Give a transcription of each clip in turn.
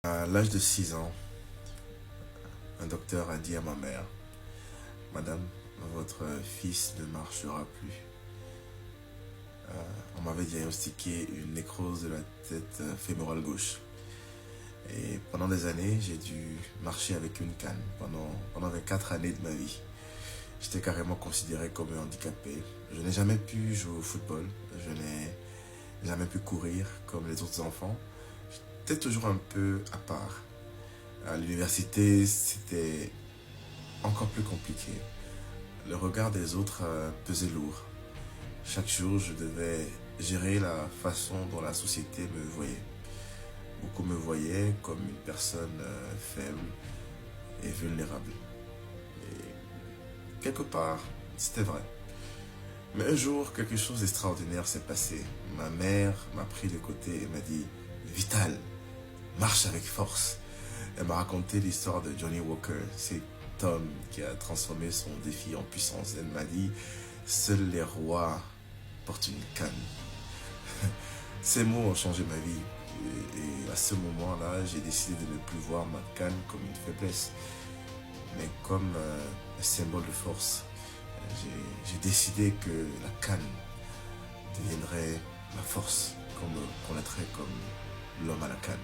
À l'âge de 6 ans, un docteur a dit à ma mère, Madame, votre fils ne marchera plus. On m'avait diagnostiqué une nécrose de la tête fémorale gauche. Et pendant des années, j'ai dû marcher avec une canne pendant 24 années de ma vie. J'étais carrément considéré comme un handicapé. Je n'ai jamais pu jouer au football. Je n'ai jamais pu courir comme les autres enfants. J'étais toujours un peu à part. À l'université, c'était encore plus compliqué. Le regard des autres pesait lourd. Chaque jour, je devais gérer la façon dont la société me voyait. Beaucoup me voyaient comme une personne faible et vulnérable. Et quelque part, c'était vrai. Mais un jour, quelque chose d'extraordinaire s'est passé. Ma mère m'a pris de côté et m'a dit Vital, marche avec force. Elle m'a raconté l'histoire de Johnny Walker, cet homme qui a transformé son défi en puissance. Elle m'a dit seuls les rois portent une canne. Ces mots ont changé ma vie. Et à ce moment-là, j'ai décidé de ne plus voir ma canne comme une faiblesse, mais comme un symbole de force. J'ai décidé que la canne deviendrait ma force, qu'on me connaîtrait comme l'homme à la canne.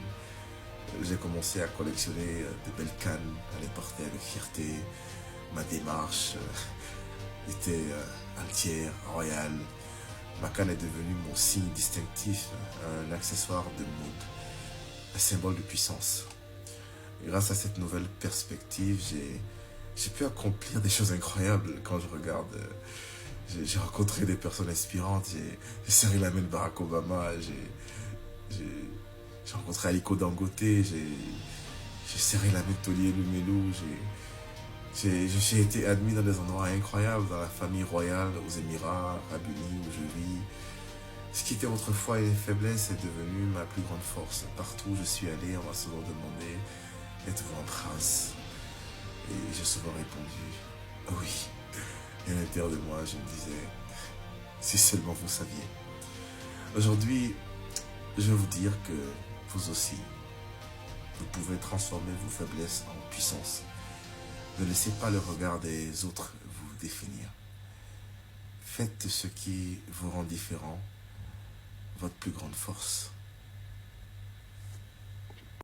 J'ai commencé à collectionner de belles cannes, à les porter avec fierté. Ma démarche était altière, royale. Ma canne est devenue mon signe distinctif, un accessoire de mode, un symbole de puissance. Et grâce à cette nouvelle perspective, j'ai pu accomplir des choses incroyables quand je regarde. J'ai rencontré des personnes inspirantes, j'ai serré la main de Barack Obama, j'ai rencontré Aliko Dangote, j'ai serré la main de Tony Elumelu, j'ai été admis dans des endroits incroyables, dans la famille royale, aux Émirats Arabes Unis, où je vis. Ce qui était autrefois une faiblesse est devenu ma plus grande force. Partout où je suis allé, on m'a souvent demandé êtes-vous un prince? Et j'ai souvent répondu oui. Et à l'intérieur de moi, je me disais si seulement vous saviez. Aujourd'hui, je vais vous dire que vous aussi, vous pouvez transformer vos faiblesses en puissance. Ne laissez pas le regard des autres vous définir. Faites ce qui vous rend différent votre plus grande force.